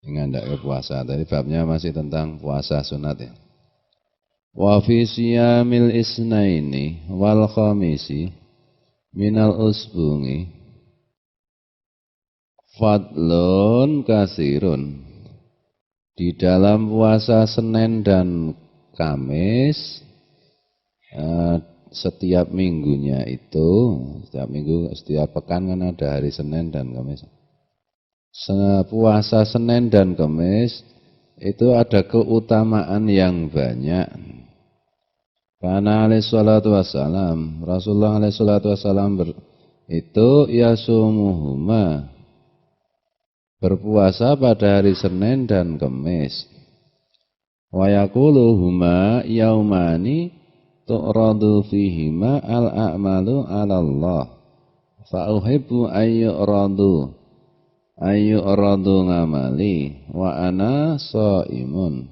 ngandake puasa. Tadi babnya masih tentang puasa sunat ya. Wa fi siyamil isnaini wal khamisi minal usbungi fadlun kasirun. Di dalam puasa Senin dan Kamis setiap minggunya itu, setiap minggu, setiap pekan kan ada hari Senin dan Kamis. Puasa Senin dan Kamis itu ada keutamaan yang banyak. Karena alaihi salatu wassalam, Rasulullah alaihi salatu wassalam itu yasumuhuma, berpuasa pada hari Senin dan Kamis. Wa yaquluhuma yaumani tu'radu fihima al-a'malu 'ala Allah. Fa uhibbu ayyuradu ngamali wa ana shaimun.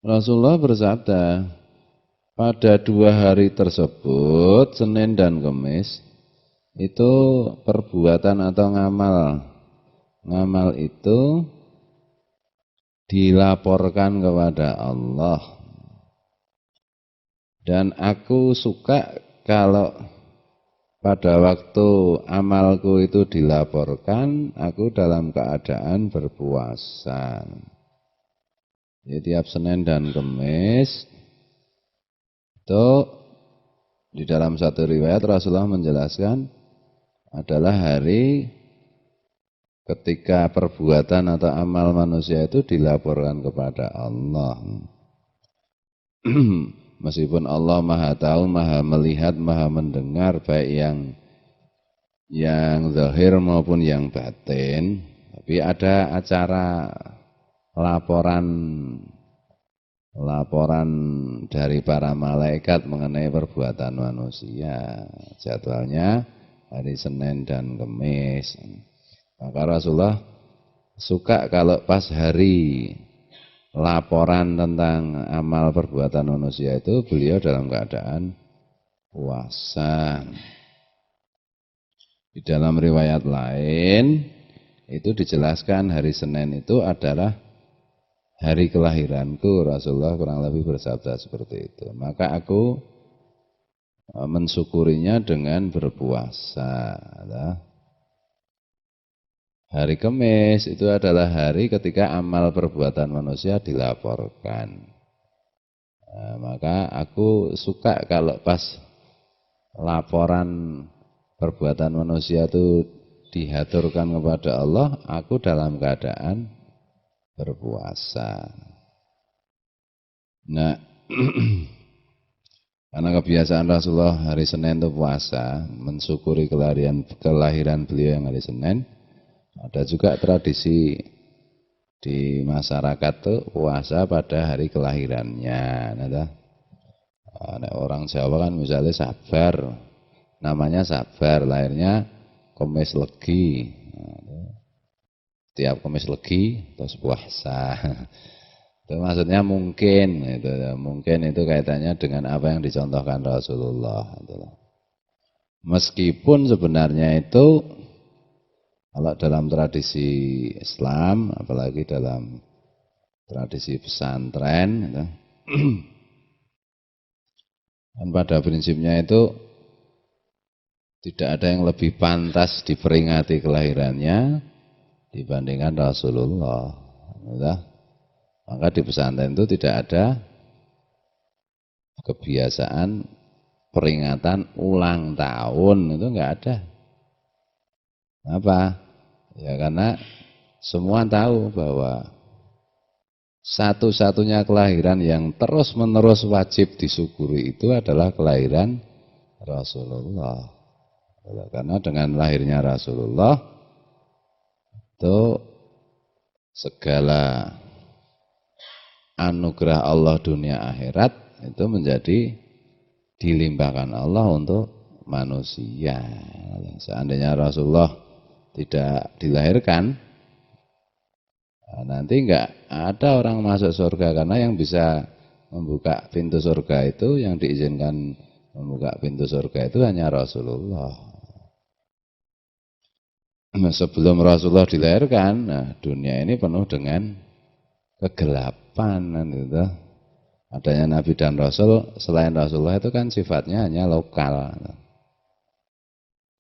Rasulullah bersabda, pada 2 hari tersebut, Senin dan Kamis, itu perbuatan atau ngamal itu dilaporkan kepada Allah. Dan aku suka kalau pada waktu amalku itu dilaporkan, aku dalam keadaan berpuasa. Jadi tiap Senin dan Kamis itu di dalam satu riwayat Rasulullah menjelaskan adalah hari ketika perbuatan atau amal manusia itu dilaporkan kepada Allah. Meskipun Allah Maha tahu, Maha melihat, Maha mendengar, baik yang zahir maupun yang batin, tapi ada acara laporan dari para malaikat mengenai perbuatan manusia. Jadwalnya hari Senin dan Kamis. Maka Rasulullah suka kalau pas hari laporan tentang amal perbuatan manusia itu beliau dalam keadaan puasa. Di dalam riwayat lain itu dijelaskan hari Senin itu adalah hari kelahiranku. Rasulullah kurang lebih bersabda seperti itu. Maka aku mensyukurinya dengan berpuasa. Hari Kamis itu adalah hari ketika amal perbuatan manusia dilaporkan. Maka aku suka kalau pas laporan perbuatan manusia itu dihaturkan kepada Allah, aku dalam keadaan berpuasa. Nah, karena kebiasaan Rasulullah hari Senin itu puasa, mensyukuri kelahiran beliau yang hari Senin. Ada juga tradisi di masyarakat itu puasa pada hari kelahirannya. Nah, orang Jawa kan misalnya Sabar, namanya Sabar, lahirnya Kamis Legi. Tiap Kamis Legi terus puasa. Itu maksudnya mungkin itu kaitannya dengan apa yang dicontohkan Rasulullah. Meskipun sebenarnya itu kalau dalam tradisi Islam, apalagi dalam tradisi pesantren, dan pada prinsipnya itu tidak ada yang lebih pantas diperingati kelahirannya dibandingkan Rasulullah. Maka di pesantren itu tidak ada kebiasaan peringatan ulang tahun, itu enggak ada. Apa? Ya karena semua tahu bahwa satu-satunya kelahiran yang terus-menerus wajib disyukuri itu adalah kelahiran Rasulullah. Karena dengan lahirnya Rasulullah itu segala anugerah Allah dunia akhirat itu menjadi dilimpahkan Allah untuk manusia. Seandainya Rasulullah tidak dilahirkan, nanti enggak ada orang masuk surga, karena yang bisa membuka pintu surga itu, yang diizinkan membuka pintu surga itu hanya Rasulullah. Sebelum Rasulullah dilahirkan, nah, dunia ini penuh dengan kegelapan kan gitu. Adanya Nabi dan Rasul, selain Rasulullah itu kan sifatnya hanya lokal.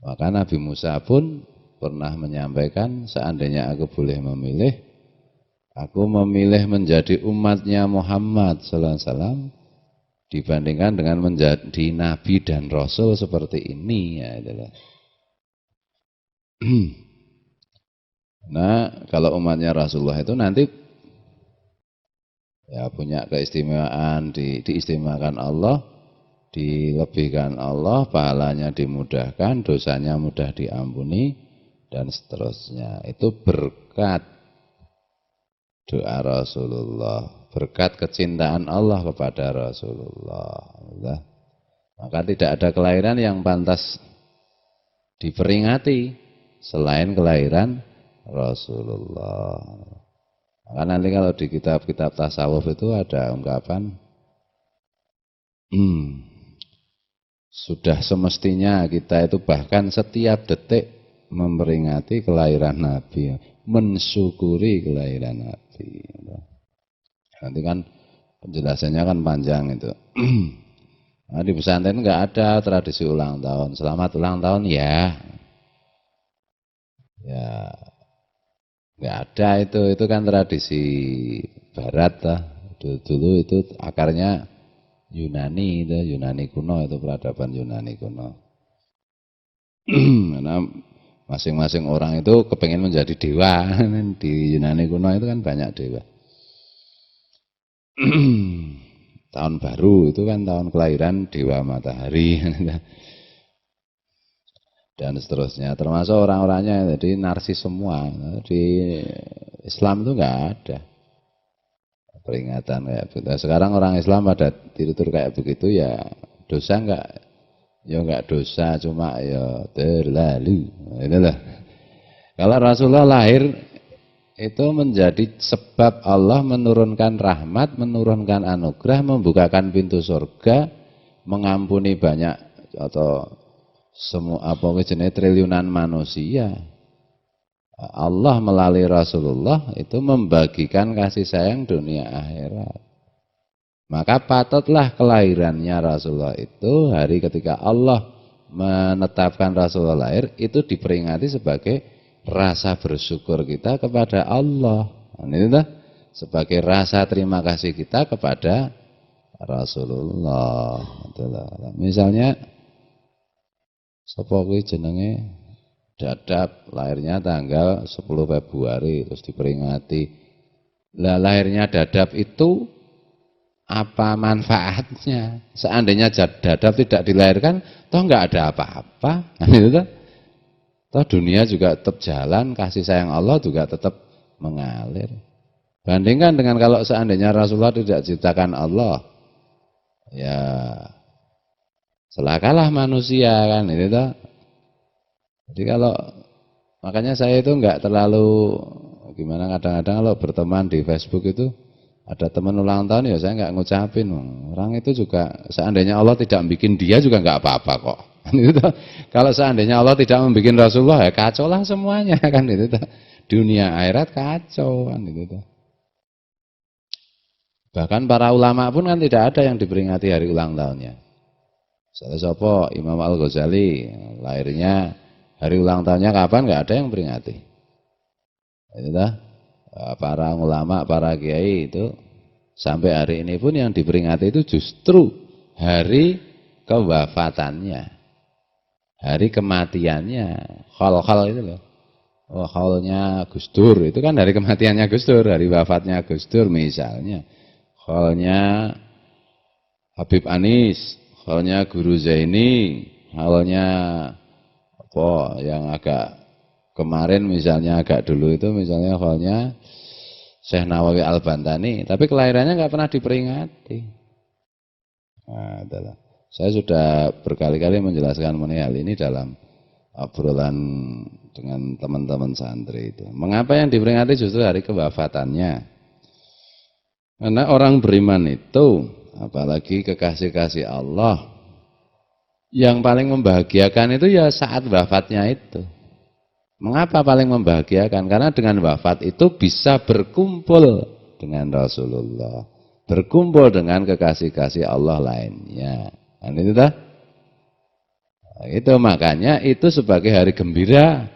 Maka Nabi Musa pun pernah menyampaikan, seandainya aku boleh memilih, aku memilih menjadi umatnya Muhammad sallallahu alaihi wasallam dibandingkan dengan menjadi Nabi dan Rasul seperti ini. Ya, itulah. Nah, kalau umatnya Rasulullah itu nanti ya punya keistimewaan, diistimewakan Allah, dilebihkan Allah, pahalanya dimudahkan, dosanya mudah diampuni, dan seterusnya. Itu berkat doa Rasulullah, berkat kecintaan Allah kepada Rasulullah. Maka tidak ada kelahiran yang pantas diperingati selain kelahiran Rasulullah. Maka nanti kalau di kitab-kitab tasawuf itu ada ungkapan, sudah semestinya kita itu bahkan setiap detik memperingati kelahiran Nabi, mensyukuri kelahiran Nabi. Nanti kan penjelasannya kan panjang itu. Nah, di pesantren nggak ada tradisi ulang tahun. Selamat ulang tahun ya. Ya, nggak ada itu kan tradisi Barat lah. Dulu itu akarnya Yunani, itu Yunani kuno, itu peradaban Yunani kuno. Karena masing-masing orang itu kepengen menjadi dewa. Di Yunani kuno itu kan banyak dewa. Tahun baru itu kan tahun kelahiran dewa matahari. Dan seterusnya, termasuk orang-orangnya jadi narsis semua. Di Islam itu enggak ada peringatan kayak begitu. Sekarang orang Islam pada tiru-tiru kayak begitu, ya dosa enggak? Ya enggak dosa, cuma ya terlalu. Itulah. Kalau Rasulullah lahir itu menjadi sebab Allah menurunkan rahmat, menurunkan anugerah, membukakan pintu surga, mengampuni banyak atau semua jenis triliunan manusia. Allah melalui Rasulullah itu membagikan kasih sayang dunia akhirat. Maka patutlah kelahirannya Rasulullah itu hari ketika Allah menetapkan Rasulullah lahir itu diperingati sebagai rasa bersyukur kita kepada Allah. Ini sebagai rasa terima kasih kita kepada Rasulullah. Misalnya sapa kuwi jenenge Dadap, lahirnya tanggal 10 Februari terus diperingati. Lah lahirnya Dadap itu apa manfaatnya? Seandainya Dadap tidak dilahirkan, toh enggak ada apa-apa. Gitu toh. Toh dunia juga tetap jalan, kasih sayang Allah juga tetap mengalir. Bandingkan dengan kalau seandainya Rasulullah tidak diciptakan Allah, ya celakalah manusia kan itu toh. Jadi kalau makanya saya itu enggak terlalu gimana, kadang-kadang kalau berteman di Facebook itu ada teman ulang tahun ya saya enggak ngucapin. Orang itu juga seandainya Allah tidak bikin dia juga enggak apa-apa kok. Kalau seandainya Allah tidak membuat Rasulullah ya kacau lah semuanya kan itu. Dunia akhirat kacau kan itu. Bahkan para ulama pun kan tidak ada yang diperingati hari ulang tahunnya. Salah sapa Imam Al-Ghazali lahirnya hari ulang tahunnya kapan enggak ada yang peringati. Itu para ulama, para kiai itu sampai hari ini pun yang diperingati itu justru hari kewafatannya, hari kematiannya. Khol itu loh. Oh, kholnya Gus Dur itu kan hari kematiannya Gus Dur, hari wafatnya Gus Dur misalnya. Kholnya Habib Anis, kholnya Guru Zaini, kholnya apa yang agak kemarin misalnya agak dulu itu misalnya kholnya Syekh Nawawi Al-Bantani, tapi kelahirannya enggak pernah diperingati. Nah, adalah. Saya sudah berkali-kali menjelaskan mengenai hal ini dalam obrolan dengan teman-teman santri itu. Mengapa yang diperingati justru hari kewafatannya? Karena orang beriman itu, apalagi kekasih-kasih Allah, yang paling membahagiakan itu ya saat wafatnya itu. Mengapa paling membahagiakan? Karena dengan wafat itu bisa berkumpul dengan Rasulullah, berkumpul dengan kekasih-kasih Allah lainnya. Kan itu dah? Nah, itu makanya itu sebagai hari gembira,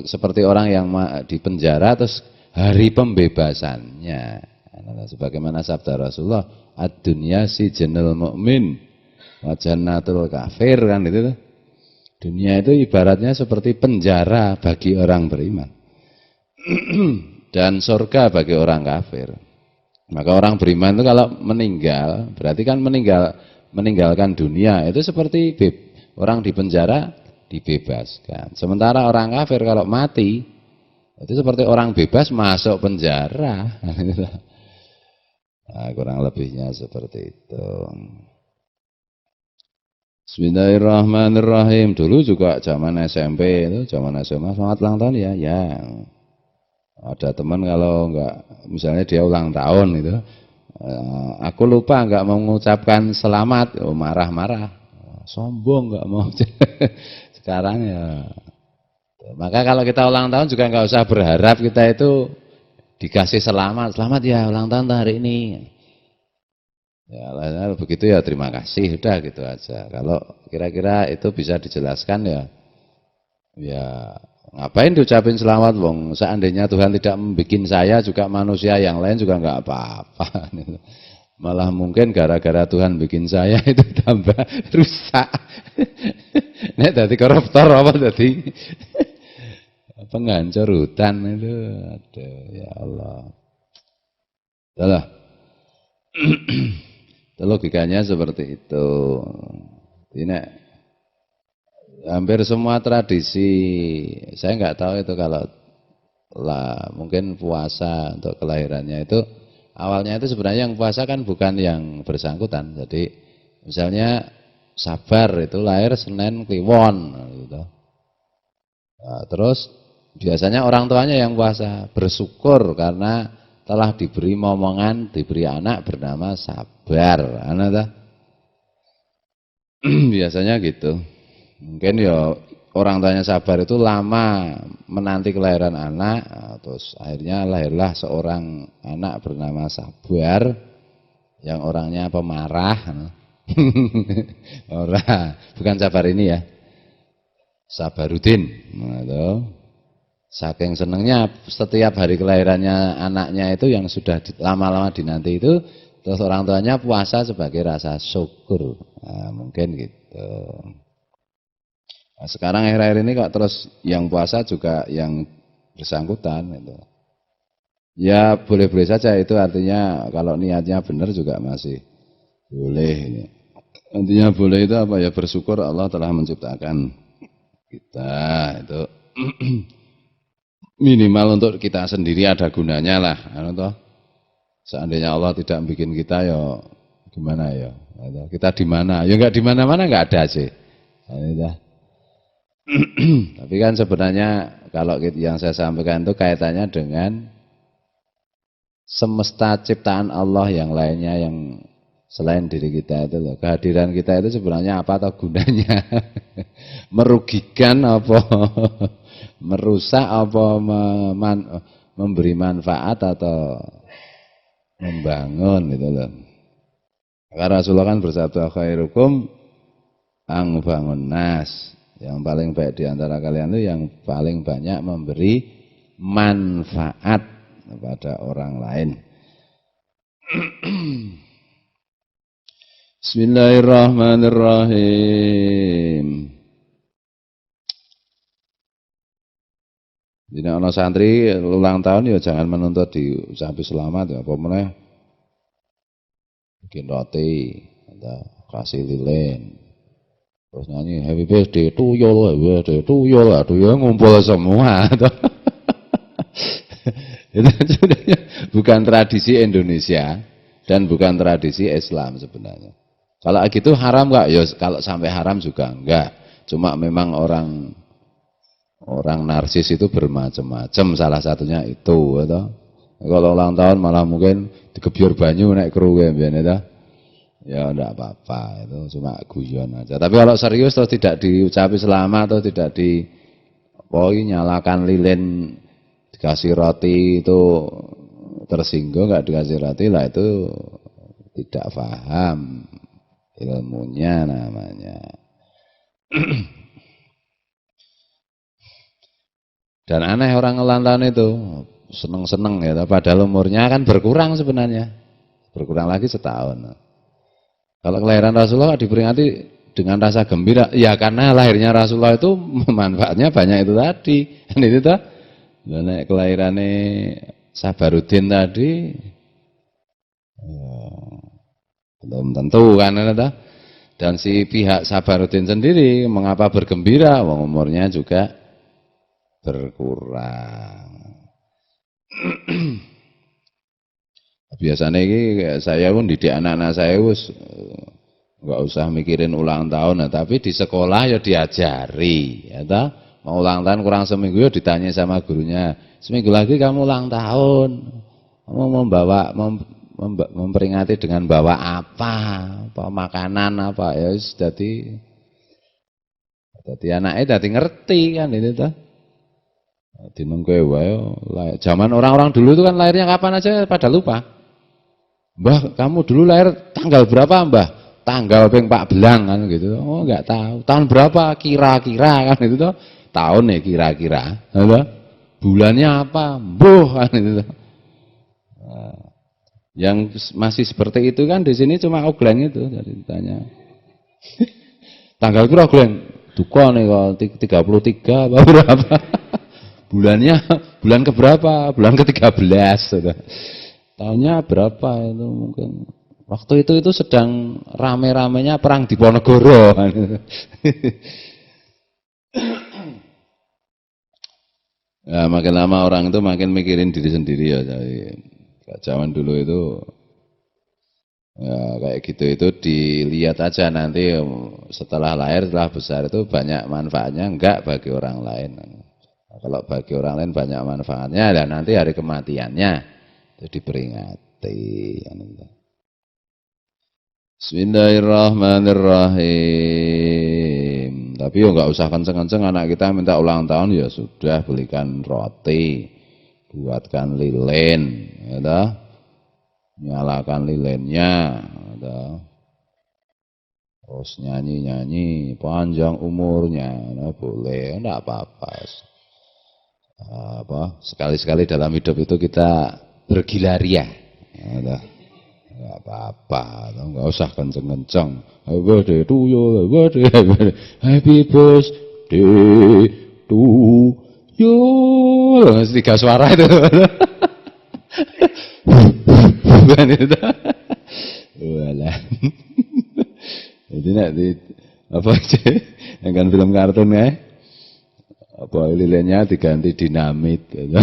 seperti orang yang di penjara terus hari pembebasannya. Nah, sebagaimana sabda Rasulullah, ad-dunya sijnul mu'min wa jannatul kafir, kan itu tuh. Dunia itu ibaratnya seperti penjara bagi orang beriman dan surga bagi orang kafir. Maka orang beriman itu kalau meninggal, berarti kan meninggalkan dunia itu seperti orang di penjara dibebaskan. Sementara orang kafir kalau mati itu seperti orang bebas masuk penjara. Nah, kurang lebihnya seperti itu. Bismillahirrahmanirrahim. Dulu juga zaman SMP itu, zaman SMA, selamat ulang tahun ya. Ya. Ada teman kalau enggak, misalnya dia ulang tahun itu, aku lupa enggak mau mengucapkan selamat, marah-marah, sombong enggak mau. Sekarang ya. Maka kalau kita ulang tahun juga enggak usah berharap kita itu dikasih selamat ya ulang tahun hari ini. Ya, begitu ya terima kasih, sudah gitu aja. Kalau kira-kira itu bisa dijelaskan ya ngapain diucapin selamat wong? Seandainya Tuhan tidak membuat saya juga manusia yang lain juga enggak apa-apa. Malah mungkin gara-gara Tuhan bikin saya itu tambah rusak. Nek dadi koruptor apa dadi penghancur hutan itu. Aduh ya Allah. Itulah. Logikanya seperti itu. Ini hampir semua tradisi, saya nggak tahu itu kalau mungkin puasa untuk kelahirannya itu awalnya itu sebenarnya yang puasa kan bukan yang bersangkutan. Jadi misalnya Sabar itu lahir Senin Kliwon gitu. Nah, terus biasanya orang tuanya yang puasa, bersyukur karena telah diberi momongan, diberi anak bernama Sabar. Biasanya gitu. Mungkin ya orang tuanya Sabar itu lama menanti kelahiran anak, terus akhirnya lahirlah seorang anak bernama Sabar yang orangnya pemarah. Orang, bukan Sabar ini ya. Sabarudin. Nah, saking senangnya setiap hari kelahirannya anaknya itu yang sudah lama-lama dinanti itu, terus orang tuanya puasa sebagai rasa syukur. Nah, mungkin gitu. Nah, sekarang akhir-akhir ini kok terus yang puasa juga yang bersangkutan gitu. Ya boleh-boleh saja, itu artinya kalau niatnya benar juga masih boleh. Intinya boleh itu apa ya, bersyukur Allah telah menciptakan kita itu. Minimal untuk kita sendiri ada gunanya lah. Seandainya Allah tidak bikin kita ya gimana ya? Kita di mana? Ya enggak di mana-mana, enggak ada sih. Tapi kan sebenarnya kalau yang saya sampaikan itu kaitannya dengan semesta ciptaan Allah yang lainnya yang selain diri kita itu loh. Kehadiran kita itu sebenarnya apa atau gunanya? Merugikan apa? Merusak apa memberi manfaat atau membangun gitu loh. Karena Rasulullah kan bersabda khairukum ang bangun nas, yang paling baik di antara kalian itu yang paling banyak memberi manfaat kepada orang lain. Bismillahirrahmanirrahim. Jadi ana santri ulang tahun ya jangan menuntut diucapi selamat ya, apa meneh bikin roti atau kasih lilin. Terus nyanyi happy birthday tuyul, tuyul ngumpul semua. Itu sebenarnya bukan tradisi Indonesia dan bukan tradisi Islam sebenarnya. Kalau gitu haram enggak? Ya kalau sampai haram juga enggak. Cuma memang orang narsis itu bermacam-macam, salah satunya itu atau kalau ulang tahun malah mungkin digebyur banyu naik kru ya enggak apa-apa, itu cuma guyon aja. Tapi kalau serius terus tidak diucapi selamat atau tidak Pokoknya nyalakan lilin dikasih roti itu tersinggung, nggak dikasih roti lah itu tidak paham ilmunya namanya. Dan aneh orang ulang tahun itu seneng-seneng ya, padahal umurnya kan berkurang sebenarnya, berkurang lagi setahun. Kalau kelahiran Rasulullah diperingati dengan rasa gembira, ya karena lahirnya Rasulullah itu manfaatnya banyak itu tadi. Kan itu toh. Nek kelahirannya Sabaruddin tadi belum tentu kan itu. Dan si pihak Sabaruddin sendiri mengapa bergembira? Wong umurnya juga berkurang. Biasanya ini saya pun didik anak-anak saya nggak usah mikirin ulang tahun, nah, tapi di sekolah ya diajari, ya toh? Mau ulang tahun kurang seminggu ya ditanya sama gurunya, seminggu lagi kamu ulang tahun, kamu memperingati dengan bawa apa makanan apa ya, jadi anaknya jadi ngerti kan itu toh. Dinengke wae. Zaman orang-orang dulu itu kan lahirnya kapan aja pada lupa. Mbah, kamu dulu lahir tanggal berapa, Mbah? Tanggal ping 4 belang kan gitu. Oh, enggak tahu. Tahun berapa kira-kira kan itu toh. Tahun ya kira-kira. Apa? Bulannya apa? Mbuh kan itu toh. Yang masih seperti itu kan di sini cuma ogleng itu, jadi ditanya. Tanggal kira ogleng. Duka nih kalau 33 apa berapa? Bulannya bulan keberapa? Bulan ke-13 sudah. Tahunnya berapa itu mungkin. Waktu itu sedang rame-ramenya perang di Diponegoro. Ya, makin lama orang itu makin mikirin diri sendiri ya. Jadi, zaman dulu itu ya kayak gitu itu dilihat aja nanti setelah lahir, setelah besar itu banyak manfaatnya enggak bagi orang lain. Kalau bagi orang lain banyak manfaatnya, dan nanti hari kematiannya itu diperingati. Bismillahirrahmanirrahim. Tapi ya nggak usah kenceng-kenceng, anak kita minta ulang tahun ya sudah, belikan roti, buatkan lilin, ya, nyalakan lilinnya, ya, terus nyanyi-nyanyi panjang umurnya, nah, boleh, enggak apa-apa. Sekali-sekali dalam hidup itu kita bergilaria, ya, enggak apa-apa, enggak usah kenceng-kenceng. Happy birthday to you, happy birthday to you. Tiga suara itu. Bukan itu. Walah. Jadi nanti apa aja? Yang kan film kartun ya? Apa lilinnya diganti dinamit, gitu.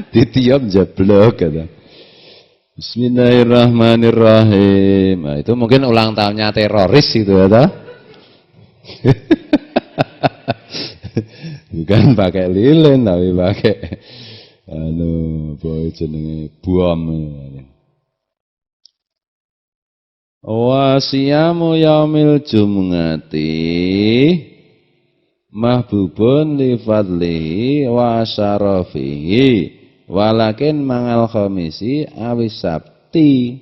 Ditiup jeblok, gitu. Bismillahirrahmanirrahim. Nah, itu mungkin ulang tahunnya teroris itu ya. Bukan pakai lilin tapi pakai boy jenenge bom. Wa siyamu yaumil jum'ati mahbubun li fadlihi wa syarafihi walakin mangal khamisi awis sabti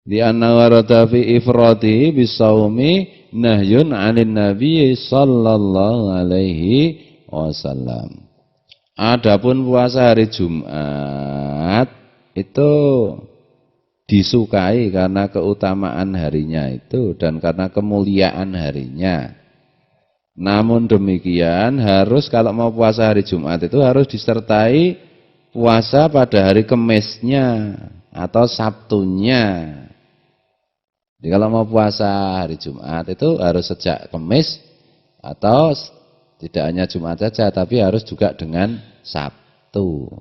di anna warada fi ifradihi bisawmi nahyun 'anil nabiy sallallahu alaihi wasallam. Adapun puasa hari Jumat itu disukai karena keutamaan harinya itu dan karena kemuliaan harinya. Namun demikian harus kalau mau puasa hari Jumat itu harus disertai puasa pada hari Kemisnya atau Sabtunya. Jadi kalau mau puasa hari Jumat itu harus sejak Kemis atau tidak hanya Jumat saja tapi harus juga dengan Sabtu.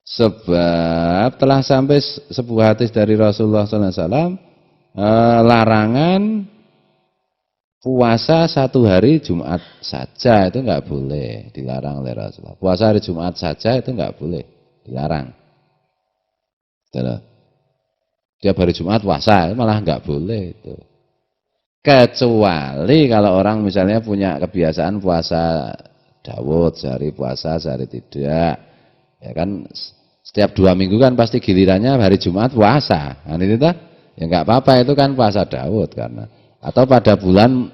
Sebab telah sampai sebuah hadis dari Rasulullah SAW larangan puasa satu hari Jumat saja itu enggak boleh, dilarang oleh Rasulullah. Puasa hari Jumat saja itu enggak boleh, dilarang. Tiap hari Jumat puasa malah enggak boleh itu. Kecuali kalau orang misalnya punya kebiasaan puasa Daud, sehari puasa, sehari tidak. Ya kan setiap 2 minggu kan pasti gilirannya hari Jumat puasa. Nah, itu ya enggak apa-apa, itu kan puasa Daud karena. Atau pada bulan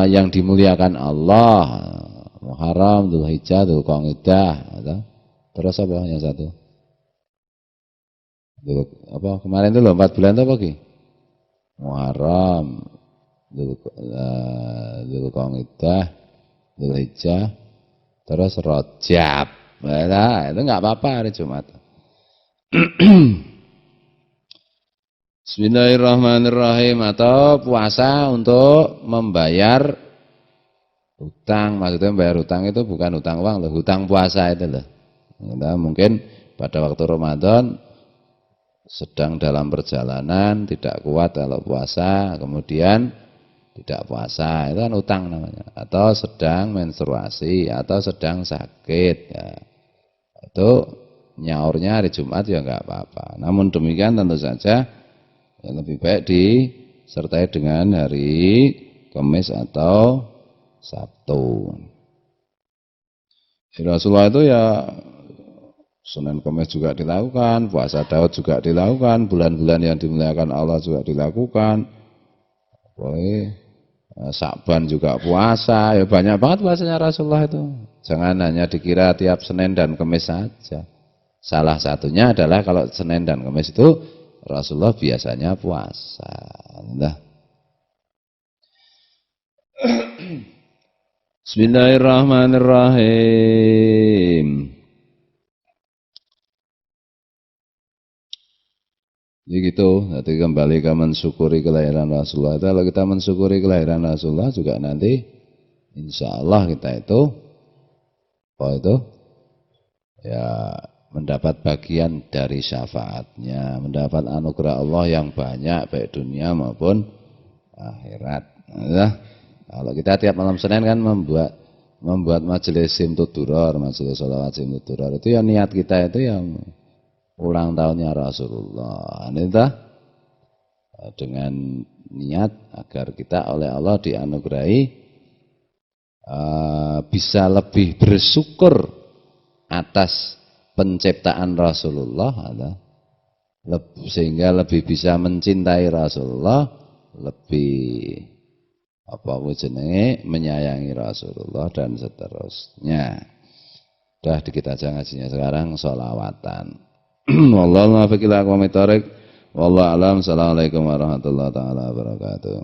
yang dimuliakan Allah, Muharram, Dzulhijjah, Dzulqa'dah, terus apa yang satu? Apa kemarin itu loh 4 bulan itu apa Ki? Muharram, Dzulqa'dah, Dzulhijjah, terus Rajab. Nah, itu enggak apa-apa hari Jumat. Bismillahirrahmanirrahim. Atau puasa untuk membayar hutang. Maksudnya membayar hutang itu bukan hutang uang loh, hutang puasa itu loh. Nah, mungkin pada waktu Ramadan sedang dalam perjalanan, tidak kuat kalau puasa, kemudian tidak puasa, itu kan utang namanya. Atau sedang menstruasi, atau sedang sakit, ya. Itu nyaurnya hari Jumat ya enggak apa-apa. Namun demikian tentu saja ya lebih baik disertai dengan hari Kamis atau Sabtu. Rasulullah itu ya Senin Kamis juga dilakukan, puasa Daud juga dilakukan, bulan-bulan yang dimuliakan Allah juga dilakukan. Sya'ban juga puasa, ya banyak banget puasanya Rasulullah itu. Jangan hanya dikira tiap Senin dan Kamis saja. Salah satunya adalah kalau Senin dan Kamis itu Rasulullah biasanya puasa. Nah. Bismillahirrahmanirrahim. Jadi gitu, nanti kembali ke mensyukuri kelahiran Rasulullah. Kalau kita mensyukuri kelahiran Rasulullah juga nanti insya Allah kita itu apa itu? Ya mendapat bagian dari syafaatnya, mendapat anugerah Allah yang banyak baik dunia maupun akhirat. Nah, kalau kita tiap malam Senin kan membuat majelis Simtud Duror, majelis sholawat Simtud Duror, itu ya niat kita itu yang ulang tahunnya Rasulullah. Ini dengan niat agar kita oleh Allah dianugerahi bisa lebih bersyukur atas penciptaan Rasulullah, sehingga lebih bisa mencintai Rasulullah, lebih menyayangi Rasulullah dan seterusnya. Udah dikit aja ngajinya sekarang sholawatan. Wallahu a'lam bishawab. Wallahu a'lam. Assalamualaikum warahmatullahi taala wabarakatuh.